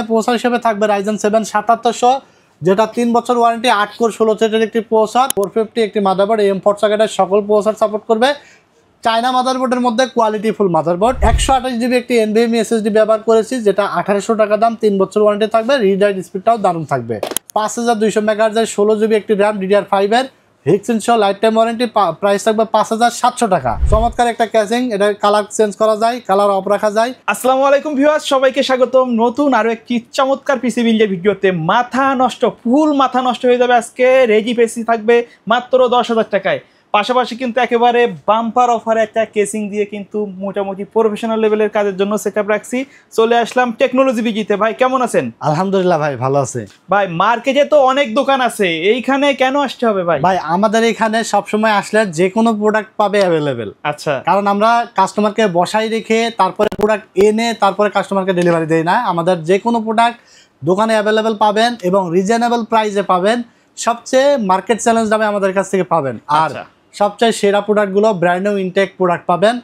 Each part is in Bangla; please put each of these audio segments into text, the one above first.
প্রসেসর হিসেবে থাকবে Ryzen 7 7700, যেটা 3 বছর ওয়ারেন্টি, 8 কোর 16 থ্রেডের একটি প্রসেসর, 450 একটি মাদারবোর্ড, AM4 সকেটের সকল প্রসেসর সাপোর্ট করবে। চায়না মাদারবোর্ডের মধ্যে কোয়ালিটি ফুল মাদারবোর্ড। 128 জিবি একটি NVMe SSD ব্যবহার করেছি, যেটা 1800 টাকা দাম, 3 বছর ওয়ারেন্টি থাকবে। রিড রাইট স্পিডটাও দারুণ থাকবে। 5200 মেগাহার্জের 16 জিবি একটি র্যাম DDR5 এর, হিক্সিন সহ লাইফ টাইম ওয়ারেন্টি, প্রাইস থাকবে 5700 টাকা। চমৎকার একটা ক্যাসিং, এটা কালার চেঞ্জ করা যায়, কালার অফ রাখা যায়। আসসালামু আলাইকুম ভিউয়ার্স, সবাইকে স্বাগতম নতুন আরো একটি চমৎকার পিসি বিল্ডের ভিডিওতে। মাথা নষ্ট, ফুল মাথা নষ্ট হয়ে যাবে আজকে। রেজি পিসি থাকবে মাত্র 10,000 টাকায়। পাশাপাশি কিন্তু একেবারে বাম্পার অফারে একটা কেসিং দিয়ে কিন্তু মোটামুটি প্রফেশনাল লেভেলের কাজের জন্য সেটআপ রাখছি। চলে আসলাম টেকনোলজি বিজিতে। ভাই কেমন আছেন? আলহামদুলিল্লাহ ভাই, ভালো আছে। ভাই মার্কেটে তো অনেক দোকান আছে, এইখানে কেন আসতে হবে ভাই? ভাই আমাদের এখানে সবসময় আসলে যে কোনো প্রোডাক্ট পাবে অ্যাভেলেবেল। আচ্ছা, কারণ আমরা কাস্টমারকে বসাই রেখে তারপরে প্রোডাক্ট এনে তারপরে কাস্টমারকে ডেলিভারি দেই না। আমাদের যে কোনো প্রোডাক্ট দোকানে অ্যাভেলেবেল পাবেন এবং রিজনেবল প্রাইসে পাবেন। সবচেয়ে মার্কেট চ্যালেঞ্জ দামে আমাদের কাছ থেকে পাবেন। আর সবচেয়ে সেরা প্রোডাক্টগুলো ব্র্যান্ড নিউ ইনটেক প্রোডাক্ট পাবেন।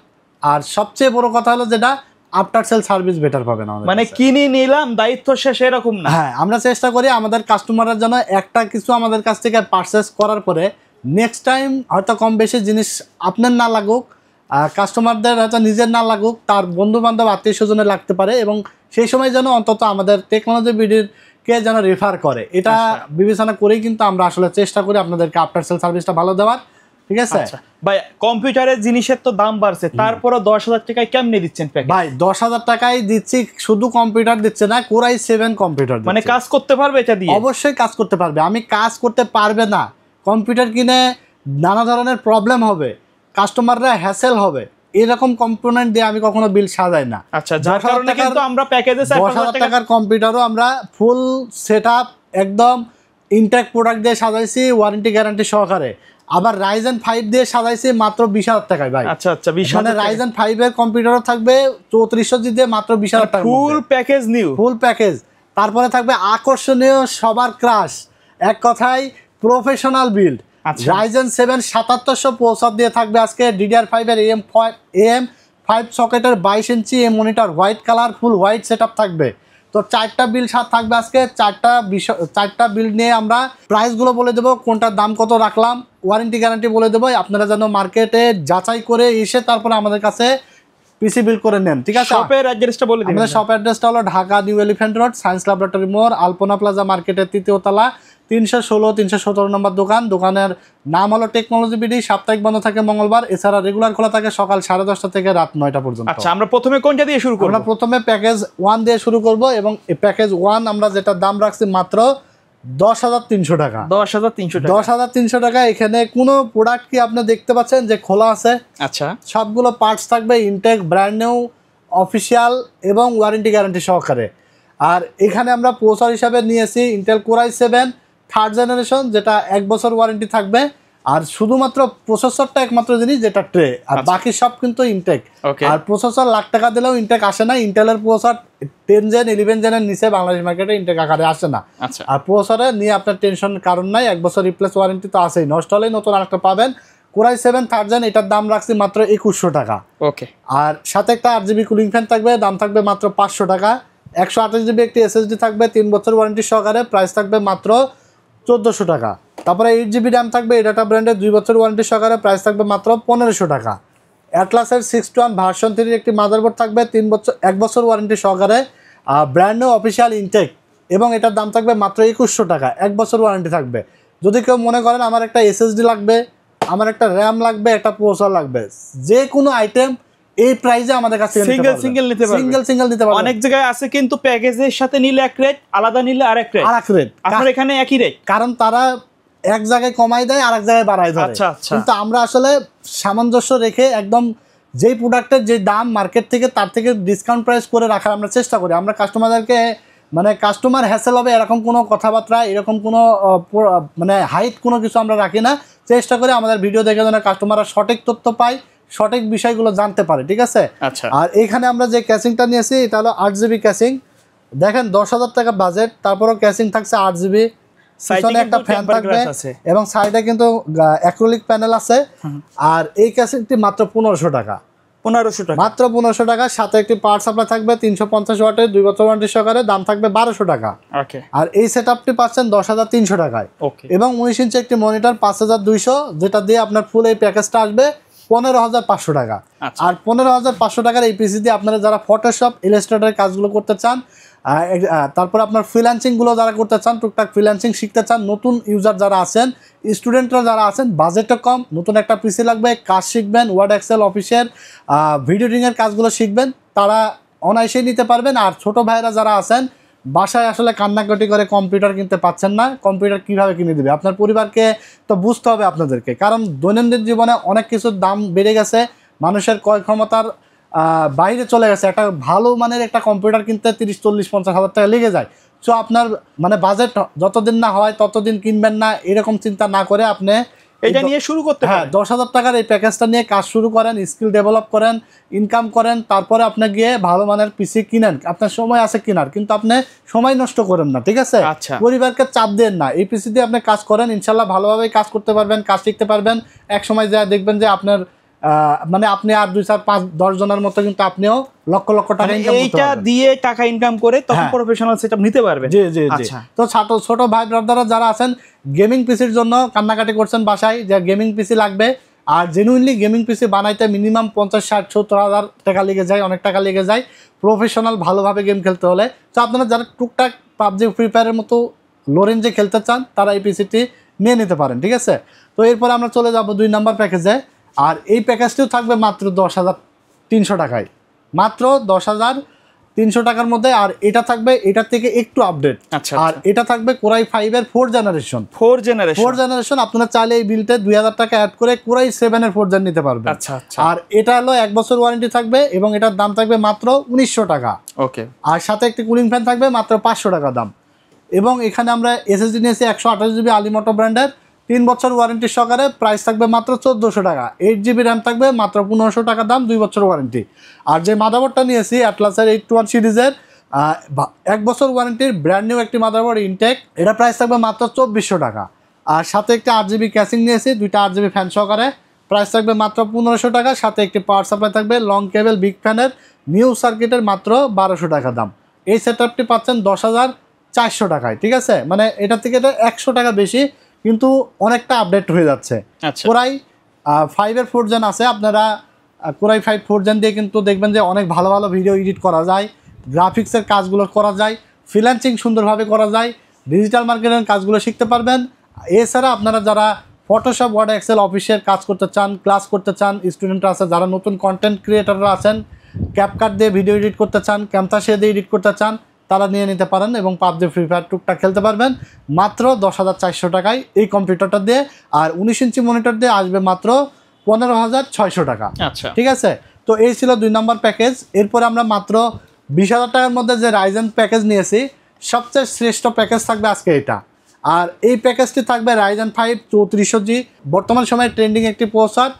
আর সবচেয়ে বড় কথা হলো যেটা আফটার সেল সার্ভিস বেটার পাবেন আমাদের। মানে কিনে নিলাম দায়িত্ব শেষ, এরকম না। হ্যাঁ, আমরা চেষ্টা করি আমাদের কাস্টমারের জন্য একটা কিছু আমাদের কাছ থেকে পারচেস করার পরে নেক্সট টাইম হয়তো কম বেশি জিনিস আপনার না লাগুক, কাস্টমারদের হয়তো নিজের না লাগুক, তার বন্ধু বান্ধব আত্মীয় স্বজনে লাগতে পারে, এবং সেই সময় যেন অন্তত আমাদের টেকনোলজি বিডিকে যেন রেফার করে। এটা বিবেচনা করেই কিন্তু আমরা আসলে চেষ্টা করি আপনাদেরকে আফটার সেল সার্ভিসটা ভালো দেওয়ার। ঠিক আছে ভাই, কম্পিউটারের জিনিসের তো দাম বাড়ছে, তারপরও 10,000 টাকায় কেমনে দিচ্ছেন প্যাকেজ? ভাই 10,000 টাকায় দিচ্ছি। শুধু কম্পিউটার দিচ্ছে না, Core i7 কম্পিউটার, মানে কাজ করতে পারবে এটা দিয়ে? অবশ্যই কাজ করতে পারবে। আমি কাজ করতে পারবে না, কম্পিউটার কিনে নানা ধরনের প্রবলেম হবে, কাস্টমাররা হ্যাসেল হবে, এরকম কম্পোনেন্ট দিয়ে আমি কখনো বিল সাজাই না। আচ্ছা, যার কারণে কিন্তু আমরা প্যাকেজে 10,000 টাকার কম্পিউটারও আমরা ফুল সেটআপ একদম ইনটেক প্রোডাক্ট দিয়ে সাজাইছি, ওয়ারেন্টি গ্যারান্টি সহকারে। আবার Ryzen 5 দিয়ে সাজাইছি মাত্র 20,000 টাকায় ভাই। আচ্ছা আচ্ছা, 20,000 মানে Ryzen 5 এর কম্পিউটারও থাকবে 3400 জি দিয়ে মাত্র 20,000 টাকা, full package new, full package. তারপরে থাকবে আকর্ষণীয় সবার ক্রাশ, এক কথায় প্রফেশনাল বিল্ড। Ryzen 7 7700 প্রসেসর দিয়ে থাকবে আজকে, DDR5 এর AM5 সকেটের 22 inch monitor, white colour, full white setup থাকবে। তো 4টা বিল থাকবে আজকে। 4টা বিল নিয়ে আমরা প্রাইসগুলো বলে দেবো, কোনটার দাম কত রাখলাম, ওয়ারেন্টি গ্যারান্টি বলে দেবো। আপনারা যেন মার্কেটে যাচাই করে এসে তারপরে আমাদের কাছে পিসি বিল করে নেন। ঠিক আছে, শপের অ্যাড্রেসটা বলে দিন। আমাদের শপ অ্যাড্রেসটা হলো Dhaka new elephant road, science laboratory মোড়, আলপনা প্লাজা মার্কেটের 3য় তলা, 316-317 নম্বর দোকান। দোকানের নাম হলো টেকনোলজি বিডি। সাপ্তাহিক বন্ধ থাকে মঙ্গলবার, এছাড়া রেগুলার খোলা থাকে সকাল 10:30 থেকে রাত 9টা পর্যন্ত। আচ্ছা, আমরা প্রথমে কোনটা দিয়ে শুরু করব? আমরা প্রথমে প্যাকেজ 1 দিয়ে শুরু করব, এবং এই প্যাকেজ 1 আমরা যেটা দাম রাখছি মাত্র 10,300 টাকা। 10,300 টাকা। 10,300 টাকা। এখানে কোনো প্রোডাক্ট কি আপনি দেখতে পাচ্ছেন যে খোলা আছে? আচ্ছা, সবগুলো পার্টস থাকবে ইনটেক, ব্র্যান্ড নিউ, অফিসিয়াল এবং ওয়ারেন্টি গ্যারান্টি সহকারে। আর এখানে আমরা প্রসেসর হিসাবে নিয়েছি Intel Core i7 3rd generation, যেটা 1 বছর ওয়ারেন্টি থাকবে। আর শুধুমাত্র প্রসেসরটা একমাত্র জিনিস যেটা ট্রে, আর বাকি সব কিন্তু ইনটেক। আর প্রসেসর লাখ টাকা দিলেও ইনটেক আসে না। ইন্টেলের প্রসেসর 10 জেন 11 জেনের নিচে বাংলাদেশ মার্কেটে ইনটেক আকারে আসে না। আর প্রসেসরে নিয়ে আপনার টেনশন কারণ নাই, 1 বছর রিপ্লেস ওয়ারেন্টি তো আছেই, নষ্ট হলেই নতুন আরেকটা পাবেন। Core i7 3rd জেন, এটার দাম রাখছি মাত্র 2100 টাকা। ওকে। আর সাথে একটা 8GB কুলিং ফ্যান থাকবে, দাম থাকবে মাত্র 500 টাকা। 128 জিবি একটি SSD থাকবে, 3 বছর ওয়ারেন্টি সহকারে, প্রাইস থাকবে মাত্র 1400 টাকা। তারপরে 8GB র্যাম থাকবে, ডাটা ব্র্যান্ডের 2 বছর ওয়ারেন্টি সহকারে, প্রাইস থাকবে মাত্র 1500 টাকা। অ্যাটলাসের 6-1 ভার্সন 3 একটি মাদারবোর্ড থাকবে, 1 বছর ওয়ারেন্টি সহকারে, ব্র্যান্ড নিউ অফিসিয়াল ইনটেক, এবং এটার দাম থাকবে মাত্র 2100 টাকা। 1 বছর ওয়ারেন্টি থাকবে। যদি কেউ মনে করেন আমার একটা SSD লাগবে, আমার একটা র্যাম লাগবে, একটা প্রসেসর লাগবে, যে কোনো আইটেম এই প্রাইসে আমাদের কাছে সিঙ্গেল নিতে পারবেন। অনেক জায়গায় আছে কিন্তু প্যাকেজের সাথে নিলে এক রেট, আলাদা নিলে আরেক রেট। আপনার এখানে একই রেট, কারণ তারা এক জায়গায় কমাই দেয়, আরেক জায়গায় বাড়ায় দেয়। কিন্তু আমরা আসলে সামঞ্জস্য রেখে একদম যেই প্রোডাক্টের যে দাম মার্কেট থেকে তার থেকে ডিসকাউন্ট প্রাইস করে রাখার আমরা চেষ্টা করি। আমরা কাস্টমারদেরকে মানে কাস্টমার হ্যাসেল হবে এরকম কোনো কথাবার্তা, এরকম কোনো মানে হাইট কোনো কিছু আমরা রাখি না। চেষ্টা করি আমাদের ভিডিও দেখে যেন কাস্টমাররা সঠিক তথ্য পায়, সঠিক বিষয়গুলো জানতে পারে। ঠিক আছে। আর এখানে আমরা যে ক্যাসিংটা নিয়েছি এটা হলো 8GB ক্যাসিং। দেখেন 10,000 টাকা বাজেট, তারপরও ক্যাসিং থাকছে 8GB। সাইডে একটা ফ্যান থাকবে এবং সাইডে কিন্তু অ্যাক্রিলিক প্যানেল আছে। আর এই ক্যাসিংটি মাত্র 1500 টাকা। 1500 টাকা, মাত্র 1500 টাকা। সাথে একটি পাওয়ার সাপ্লাই থাকবে 350 ওয়াটের, 2 বছর ওয়ারেন্টি সহকারে, দাম থাকবে 1200 টাকা। ওকে, আর এই সেটআপটি পাচ্ছেন 10300 টাকায়। ওকে, এবং 19 ইঞ্চি একটি মনিটর 5200, যেটা দিয়ে আপনার ফুল এই প্যাকেজটা আসবে 15500 টাকা। আচ্ছা। আর 15500 টাকার এই পিসি দিয়ে আপনারা যারা ফটোশপ, ইলাস্ট্রেটরের কাজগুলো করতে চান, তারপর আপনার ফ্রিল্যান্সিংগুলো যারা করতে চান, টুকটাক ফ্রিল্যান্সিং শিখতে চান, নতুন ইউজার যারা আছেন, স্টুডেন্টরা যারা আছেন, বাজেটটা কম, নতুন একটা পিসি লাগবে, কাজ শিখবেন, ওয়ার্ড এক্সেল অফিসের ভিডিও এডিটিংয়ের কাজগুলো শিখবেন, তারা অনায়াসেই নিতে পারবেন। আর ছোট ভাইরা যারা আছেন, বাসায় আসলে কান্নাকাটি করে কম্পিউটার কিনতে পাচ্ছেন না, কম্পিউটার কীভাবে কিনে দেবে? আপনার পরিবারকে তো বুঝতে হবে আপনাদেরকে, কারণ দৈনন্দিন জীবনে অনেক কিছুর দাম বেড়ে গেছে, মানুষের ক্রয় ক্ষমতার বাইরে চলে গেছে। একটা ভালো মানের একটা কম্পিউটার কিনতে 30-40-50 হাজার টাকা লেগে যায়। সো আপনার মানে বাজেট যতদিন না হয় ততদিন কিনবেন না, এরকম চিন্তা না করে আপনি এটা নিয়ে শুরু করতে হ্যাঁ 10,000 টাকার এই প্যাকেজটা নিয়ে কাজ শুরু করেন, স্কিল ডেভেলপ করেন, ইনকাম করেন, তারপরে আপনি গিয়ে ভালো মানের পিসি কিনেন। আপনার সময় আছে কেনার, কিন্তু আপনি সময় নষ্ট করেন না, ঠিক আছে? আচ্ছা। পরিবারকে চাপ দেন না, এই পিসি দিয়ে আপনি কাজ করেন, ইনশাল্লাহ ভালোভাবে কাজ করতে পারবেন, কাজ শিখতে পারবেন। এক সময় যা দেখবেন যে আপনার মানে আপনি আর 2-4-5-10 জনের মতো কিন্তু আপনিও লক্ষ লক্ষ টাকা ইনকাম করতে এইটা পারবেন। দিয়ে টাকা ইনকাম করে তখন প্রফেশনাল সেটআপ নিতে পারবেন। জি জি জি। আচ্ছা। তো ছোট ভাই ব্রাদাররা যারা আছেন, গেমিং পিসির জন্য কান্নাকাটি করছেন বাসায় যে গেমিং পিসি লাগবে, আর জেনুইনলি গেমিং পিসি বানাইতে মিনিমাম 50-60-70 হাজার টাকা লেগে যায়, অনেক টাকা লেগে যায় প্রফেশনাল ভালোভাবে গেম খেলতে হলে। তো আপনারা যারা টুকটাক পাবজি, ফ্রি ফায়ারের মতো লো রেঞ্জে খেলতে চান, তারা এই পিসিটি নিয়ে নিতে পারেন, ঠিক আছে? তো এরপরে আমরা চলে যাব 2 নাম্বার প্যাকেজে। আর এই প্যাকেজটিও থাকবে মাত্র 10,300 টাকায়, মাত্র 10,300 টাকার মধ্যে। আর এটা থাকবে এটার থেকে একটু আপডেট। আচ্ছা। আর এটা থাকবে কোরাই 5 এর 4 জেনারেশন। 4 জেনারেশন আপনারা চাইলে এই বিলতে 2000 টাকা অ্যাড করে কোরাই 7 এর 4 জেন নিতে পারবেন। আচ্ছা আচ্ছা। আর এটা হলো 1 বছর ওয়ারেন্টি থাকবে এবং এটার দাম থাকবে মাত্র 1900 টাকা। ওকে। আর সাথে একটি কুলিং ফ্যান থাকবে মাত্র 500 টাকা দাম। এবং এখানে আমরা এসএসডি নিয়েছি 128 জিবি আলিমোটো ব্র্যান্ডের, 3 বছর ওয়ারেন্টি সহকারে, প্রাইস থাকবে মাত্র 1400 টাকা। 8 জিবি র্যাম থাকবে মাত্র 1500 টাকা দাম, 2 বছর ওয়ারেন্টি। আর যে মাদারবোর্ডটা নিয়েছি অ্যাটলাসের 821 সিরিজের 1 বছর ওয়ারেন্টির ব্র্যান্ড নিউ একটি মাদারবোর্ড ইনটেক, এটা প্রাইস থাকবে মাত্র 2400 টাকা। আর সাথে একটি 8 জিবি ক্যাসিং নিয়েছি, 2টা 8 জিবি ফ্যান সহকারে, প্রাইস থাকবে মাত্র 1500 টাকা। সাথে একটি পাওয়ার সাপ্লাই থাকবে লং কেবল বিগ ফ্যানের নিউ সার্কিটের, মাত্র 1200 টাকা দাম। এই সেটআপটি পাচ্ছেন 10,400 টাকায়, ঠিক আছে? মানে এটা থেকে এটা 100 টাকা বেশি, কিন্তু অনেকটা আপডেট হয়ে যাচ্ছে। কোরাই 5 এর 4 জেন আছে, আপনারা কোরাই 5 4 জেন দিয়ে কিন্তু দেখবেন যে অনেক ভালো ভালো ভিডিও এডিট করা যায়, গ্রাফিক্সের কাজগুলো করা যায়, ফ্রিল্যান্সিং সুন্দরভাবে করা যায়, ডিজিটাল মার্কেটিংয়ের কাজগুলো শিখতে পারবেন। এছাড়া আপনারা যারা ফটোশপ, ওয়ার্ড, এক্সেল অফিসের কাজ করতে চান, ক্লাস করতে চান, স্টুডেন্টরা আছে, যারা নতুন কন্টেন্ট ক্রিয়েটাররা আছেন, ক্যাপকাট দিয়ে ভিডিও এডিট করতে চান, ক্যামতাশিয়া দিয়ে এডিট করতে চান, তারা নিয়ে নিতে পারেন এবং পাবজি, ফ্রি ফায়ার টুকটাক খেলতে পারবেন মাত্র 10,400 টাকায় এই কম্পিউটারটা দিয়ে। আর 19 ইঞ্চি মনিটর দিয়ে আসবে মাত্র 15,600 টাকা। আচ্ছা, ঠিক আছে? তো এই ছিল 2 নম্বর প্যাকেজ। এরপরে আমরা মাত্র 20,000 টাকার মধ্যে যে রাইজেন প্যাকেজ নিয়েছি, সবচেয়ে শ্রেষ্ঠ প্যাকেজ থাকবে আজকে এটা। আর এই প্যাকেজটি থাকবে রাইজেন 5 3400G, বর্তমান সময়ে ট্রেন্ডিং একটি প্রসেসর,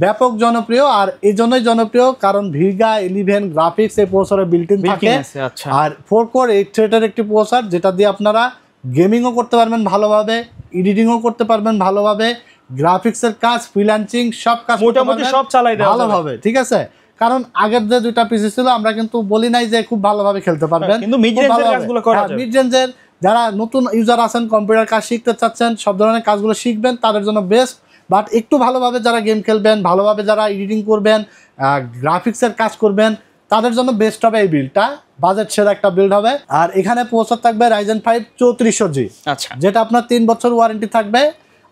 ব্যাপক জনপ্রিয়। আর এই জন্যই জনপ্রিয় কারণ ভিগা 11 গ্রাফিক্স এই প্রসেসরে বিল্ট ইন থাকে। আর 4 কোর 8 থ্রেডের একটি প্রসেসর, যেটা দিয়ে আপনারা গেমিংও করতে পারবেন ভালোভাবে, এডিটিংও করতে পারবেন ভালোভাবে, গ্রাফিক্সের কাজ, ফ্রিল্যান্সিং সব কাজ মোটামুটি সব চালাই দেওয়া ভালোভাবে, ঠিক আছে? কারণ আগের যে 2টা পিসি ছিল আমরা কিন্তু বলি নাই যে খুব ভালোভাবে খেলতে পারবেন, কিন্তু মিড রেঞ্জের কাজগুলো করা যাবে। মিড রেঞ্জের যারা নতুন ইউজার আছেন, কম্পিউটার কাজ শিখতে চাচ্ছেন, সব ধরনের কাজগুলো শিখবেন, তাদের জন্য বেস্ট। বাট একটু ভালোভাবে যারা গেম খেলবেন, ভালোভাবে যারা এডিটিং করবেন, গ্রাফিক্সের কাজ করবেন, তাদের জন্য বেস্ট হবে এই বিল্ডটা, বাজেট সেরা একটা বিল্ড হবে। আর এখানে প্রসেসর থাকবে রাইজেন 5 3400G, আচ্ছা, যেটা আপনার 3 বছর ওয়ারেন্টি থাকবে।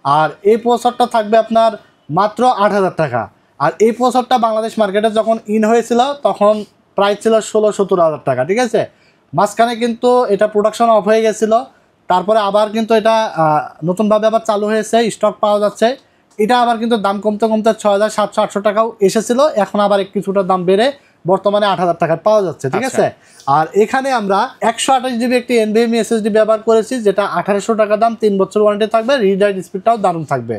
আর এই প্রসেসরটা থাকবে আপনার মাত্র 8,000 টাকা। আর এই প্রসেসরটা বাংলাদেশ মার্কেটে যখন ইন হয়েছিল তখন প্রাইস ছিল 16-17 হাজার টাকা, ঠিক আছে? মাঝখানে কিন্তু এটা প্রোডাকশন অফ হয়ে গেছিলো, তারপরে আবার কিন্তু এটা নতুনভাবে আবার চালু হয়েছে, স্টক পাওয়া যাচ্ছে। এটা আবার কিন্তু দাম কমতে কমতে 6,700-800 টাকাও এসেছিলো, এখন আবার কিছুটা দাম বেড়ে বর্তমানে 8,000 টাকায় পাওয়া যাচ্ছে, ঠিক আছে? আর এখানে আমরা 128 জিবি একটি NVMe SSD ব্যবহার করেছি, যেটা 1800 টাকা দাম, 3 বছর ওয়ারেন্টি থাকবে, রিড রাইট স্পিডটাও দারুণ থাকবে।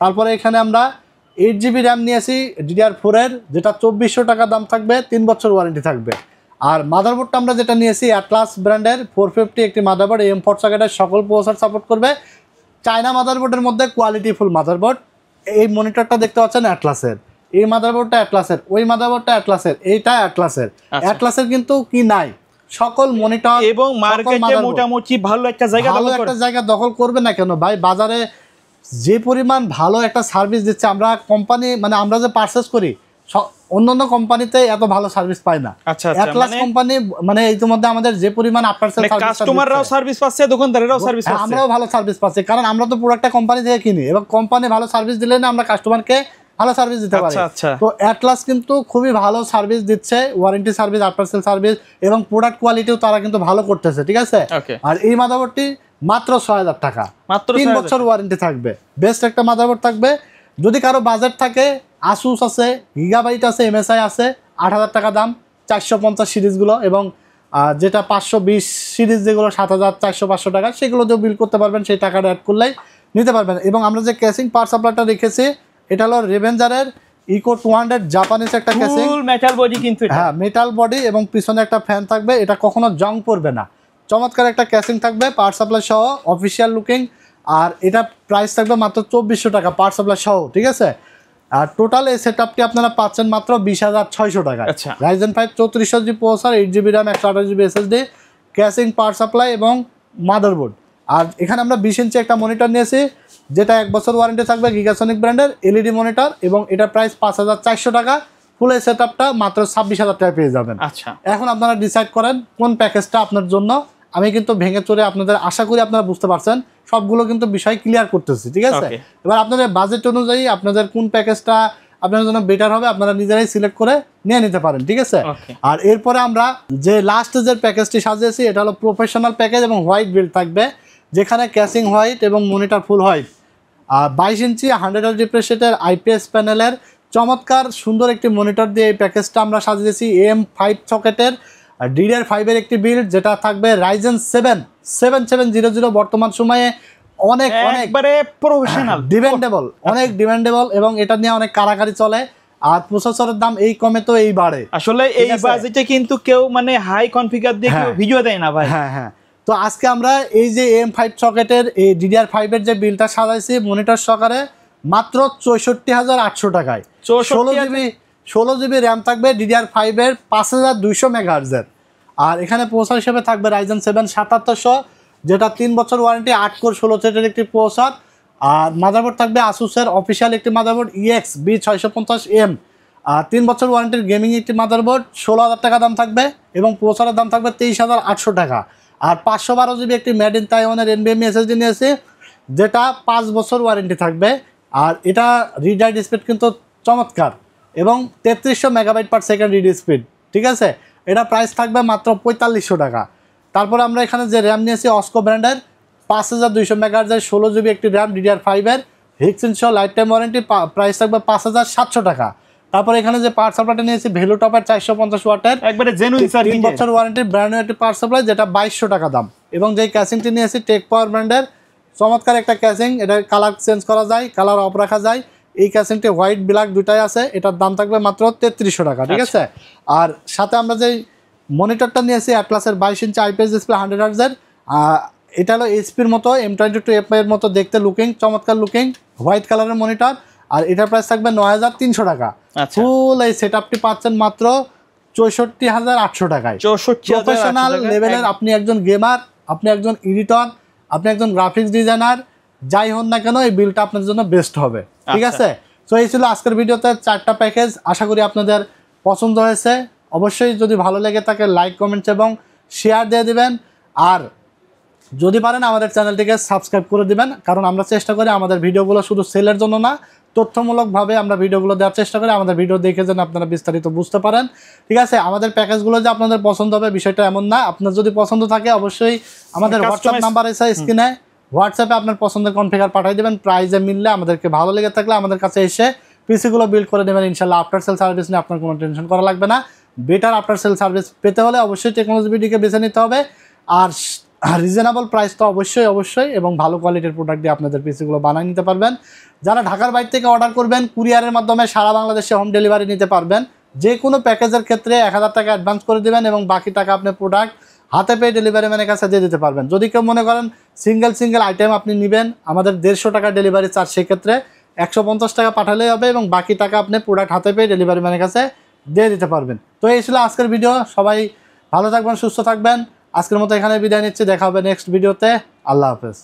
তারপরে এখানে আমরা 8 জিবি র্যাম নিয়েছি DDR4 এর, যেটা 2400 টাকা দাম থাকবে, 3 বছর ওয়ারেন্টি থাকবে। আর মাদারবোর্ডটা আমরা যেটা নিয়েছি অ্যাটলাস ব্র্যান্ডের 450 একটি মাদারবোর্ড, AM4 সকেটের সকল প্রসেসর সাপোর্ট করবে, চায়না মাদারবোর্ডের মধ্যে কোয়ালিটিফুল মাদারবোর্ড। এই মনিটরটা দেখতে পাচ্ছেন অ্যাটলাসের, এই মাদারবোর্ডটা অ্যাটলাসের, ওই মাদারবোর্ডটা অ্যাটলাসের, এইটা অ্যাটলাসের। অ্যাটলাসের কিন্তু কি নাই, সকল মনিটর এবং মার্কেটে মোটামুটি ভালো একটা জায়গা দখল করবে না কেন ভাই? বাজারে যে পরিমাণ ভালো একটা সার্ভিস দিচ্ছে, আমরা কোম্পানি মানে আমরা যে পারচেজ করি অন্যান্য কোম্পানিতে এত ভালো সার্ভিস পায় না। অ্যাটলাস কোম্পানি মানে ইতিমধ্যে আমাদের যে পরিমাণ আফটার সেল সার্ভিস, কাস্টমাররাও সার্ভিস পাচ্ছে, দোকানদারেরাও সার্ভিস পাচ্ছে, আমরাও ভালো সার্ভিস পাচ্ছি, কারণ আমরা তো প্রোডাক্টটা কোম্পানি থেকে কিনি এবং কোম্পানি ভালো সার্ভিস দিলে না আমরা কাস্টমারকে ভালো সার্ভিস দিতে পারি। তো অ্যাটলাস কিন্তু খুবই ভালো সার্ভিস দিচ্ছে, warranty service, after sale service এবং প্রোডাক্ট কোয়ালিটিও তারা কিন্তু ভালো করতেছে, ঠিক আছে। আর এই মাদারবোর্ডটি মাত্র ৬০০০ টাকা, মাত্র ৩ বছর ওয়ারেন্টি থাকবে, বেস্ট একটা মাদারবোর্ড থাকবে। যদি কারো বাজেট থাকে, আসুস আছে, গিগাবাইট আছে, MSI আছে, ৮০০০ টাকা দাম ৪৫০ সিরিজগুলো, এবং যেটা ৫২০ সিরিজ যেগুলো ৭৪০০-৫০০ টাকা, সেগুলো দিয়েও বিল করতে পারবেন, সেই টাকাটা অ্যাড করলেই নিতে পারবেন। এবং আমরা যে কেসিং পাওয়ার সাপ্লাইটা রেখেছি এটা হলো রেভেঞ্জারের ইকো 200 জাপানিজ একটা কেসিং, মেটাল বডি কিন্তু, হ্যাঁ মেটাল বডি, এবং পিছনে একটা ফ্যান থাকবে, এটা কখনো জং পড়বে না। চমৎকার একটা কেসিং থাকবে পাওয়ার সাপ্লাই সহ, অফিসিয়াল লুকিং। আর এটা প্রাইস থাকবে মাত্র ২৪০০ টাকা পাওয়ার সাপ্লাই সহ, ঠিক আছে। আর টোটাল এই সেটআপটি আপনারা পাচ্ছেন মাত্র ২০৬০০ টাকা। রাইজেন 5 3400 জি processor, 8GB RAM, 128GB SSD, casing, power supply এবং মাদারবোর্ড। আর এখানে আমরা 20 ইঞ্চি একটা মনিটর নিয়েছি, যেটা 1 বছর ওয়ারেন্টি থাকবে, গিগাসনিক ব্র্যান্ডের LED মনিটর, এবং এটা প্রাইস ৫৪০০ টাকা। ফুল এই সেটআপটা মাত্র ২৬০০০ টাকা পেয়ে যাবেন। আচ্ছা, এখন আপনারা ডিসাইড করেন কোন প্যাকেজটা আপনার জন্য। আমি কিন্তু ভেঙে চড়ে আপনাদের, আশা করি আপনারা বুঝতে পারছেন, সবগুলো কিন্তু বিষয় ক্লিয়ার করতেছি, ঠিক আছে। এবার আপনাদের বাজেট অনুযায়ী আপনাদের কোন প্যাকেজটা আপনাদের জন্য বেটার হবে আপনারা নিজেরাই সিলেক্ট করে নিয়ে নিতে পারেন, ঠিক আছে। আর এরপরে আমরা যে লাস্ট যে প্যাকেজটি সাজিয়েছি এটা হলো প্রফেশনাল প্যাকেজ এবং হোয়াইট বিল্ড থাকবে, যেখানে ক্যাসিং হোয়াইট এবং মনিটর ফুল হোয়াইট, আর 22 ইঞ্চি 100Hz রিফ্রেশ রেটের IPS প্যানেলের চমৎকার সুন্দর একটি মনিটর দিয়ে এই প্যাকেজটা আমরা সাজিয়েছি। AM5 সকেটের DDR5 এর একটি বিল্ড, যেটা থাকবে রাইজেন 7 7700, বর্তমান সময়ে অনেক প্রফেশনাল ডিমান্ডেবল, অনেক ডিমান্ডেবল, এবং এটা নিয়ে অনেক কারাকারি চলে। আর প্রসেসরের দাম এই কমে তো এই বাড়ে, আসলে এই বাজেটে কিন্তু কেউ মানে হাই কনফিগার দিয়ে কেউ ভিডিও দেয় না ভাই। হ্যাঁ, তো আজকে আমরা এই যে AM5 সকেটের এই DDR5 এর যে বিলটা সাজাইছি মনিটর সহকারে মাত্র ৬৪৮০০ টাকায়। 16GB র্যাম থাকবে, DDR5 এর 5200 MHz এর। আর এখানে প্রসেসর হিসেবে থাকবে রাইজেন 7 7700, যেটা 3 বছর ওয়ারেন্টি, 8 কোর 16 থ্রেডের একটি প্রসেসর। আর মাদারবোর্ড থাকবে আসুসের অফিসিয়াল একটি মাদারবোর্ড EX B650M, আর 3 বছর ওয়ারেন্টির গেমিং একটি মাদারবোর্ড, ১৬০০০ টাকা দাম থাকবে, এবং প্রসেসরের দাম থাকবে ২৩৮০০ টাকা। আর 512GB একটি মেড ইন তাইওয়ানের NVMe SSD নিয়েছে, যেটা 5 বছর ওয়ারেন্টি থাকবে। আর এটা রিড রাইট স্পিড কিন্তু চমৎকার, এবং 3300 MB/s রিড স্পিড, ঠিক আছে। এটা প্রাইস থাকবে মাত্র ৪৫০০ টাকা। তারপর আমরা এখানে যে র্যাম নিয়েছি অস্কো ব্র্যান্ডের 5200 MHz এর 16GB একটি র্যাম, DDR5 এর, হিক্সিন সহ লাইফ টাইম ওয়ারেন্টি, প্রাইস থাকবে 5700 টাকা। তারপর এখানে যে পাওয়ার সাপ্লাইটা নিয়েছি ভ্যালুটপের 450 ওয়াটের, একবারে জেনুইন 3 বছর ওয়ারেন্টির ব্র্যান্ড নিউ একটি পাওয়ার সাপ্লাই, যেটা 2200 টাকা দাম। এবং যেই ক্যাসিংটি নিয়েছি টেক পাওয়ার ব্র্যান্ডের, চমৎকার একটা ক্যাসিং, এটা কালার চেঞ্জ করা যায়, কালার অফ রাখা যায়। এই ক্যাসিংটি হোয়াইট ব্ল্যাক দুটাই আছে, এটার দাম থাকবে মাত্র 3300 টাকা, ঠিক আছে। আর সাথে আমরা যেই মনিটরটা নিয়েছি অ্যাটলাসের 22 ইঞ্চি IPS ডিসপ্লে 100Hz এর, এটা হলো HP-র মতো M22 এর মতো দেখতে লুকিং, চমৎকার লুকিং, হোয়াইট কালারের মনিটর। আর এটার প্রাইস থাকবে ৯৩০০ টাকা। ফুল এই সেটআপটি পাচ্ছেন মাত্র ৬৪৮০০ টাকায়। প্রফেশনাল লেভেলের, আপনি একজন গেমার, আপনি একজন এডিটর, আপনি একজন গ্রাফিক্স ডিজাইনার, যাই হন না কেন এই বিলটা আপনার জন্য বেস্ট হবে, ঠিক আছে। তো এই ছিল আজকের ভিডিওতে 4টা প্যাকেজ, আশা করি আপনাদের পছন্দ হয়েছে। অবশ্যই যদি ভালো লেগে থাকে লাইক, কমেন্টস এবং শেয়ার দিয়ে দিবেন। আর যদি পারেন আমাদের চ্যানেলটিকে সাবস্ক্রাইব করে দিবেন, কারণ আমরা চেষ্টা করি আমাদের ভিডিওগুলো শুধু সেলের জন্য না, তথ্যমূলকভাবে আমরা ভিডিওগুলো দেওয়ার চেষ্টা করি। আমাদের ভিডিও দেখে যেন আপনারা বিস্তারিত বুঝতে পারেন, ঠিক আছে। আমাদের প্যাকেজগুলো যে আপনাদের পছন্দ হবে বিষয়টা এমন না, আপনার যদি পছন্দ থাকে অবশ্যই আমাদের হোয়াটসঅ্যাপ নাম্বার এসে স্ক্রিনে, হোয়াটসঅ্যাপে আপনার পছন্দের কনফিগার পাঠিয়ে দেবেন। প্রাইজে মিললে, আমাদেরকে ভালো লেগে থাকলে আমাদের কাছে এসে পিসিগুলো বিল্ড করে দেবেন ইনশাল্লাহ। আফটার সেল সার্ভিস নিয়ে আপনার কোনো টেনশন করা লাগবে না। বেটার আফটার সেল সার্ভিস পেতে হলে অবশ্যই টেকনোলজি বিডিকে বেছে নিতে হবে। আর রিজনেবল প্রাইস তো অবশ্যই, এবং ভালো কোয়ালিটির প্রোডাক্ট দিয়ে আপনাদের পিসিগুলো বানিয়ে নিতে পারবেন। যারা ঢাকার বাইরে থেকে অর্ডার করবেন, কুরিয়ারের মাধ্যমে সারা বাংলাদেশে হোম ডেলিভারি নিতে পারবেন। যে কোনো প্যাকেজের ক্ষেত্রে 1000 টাকা অ্যাডভান্স করে দেবেন, এবং বাকি টাকা আপনি প্রোডাক্ট হাতে পেয়ে ডেলিভারি ম্যানের কাছে দিয়ে দিতে পারবেন। যদি কেউ মনে করেন সিঙ্গেল আইটেম আপনি নেবেন, আমাদের 150 টাকা ডেলিভারি চার্জ, সেক্ষেত্রে 150 টাকা পাঠালেই হবে এবং বাকি টাকা আপনি প্রোডাক্ট হাতে পেয়ে ডেলিভারি ম্যানের কাছে দিয়ে দিতে পারবেন। তো এই ছিল আজকের ভিডিও। সবাই ভালো থাকবেন, সুস্থ থাকবেন। আজকের মতো এখানে বিদায় নিচ্ছি, দেখা হবে নেক্সট ভিডিওতে। আল্লাহ হাফেজ।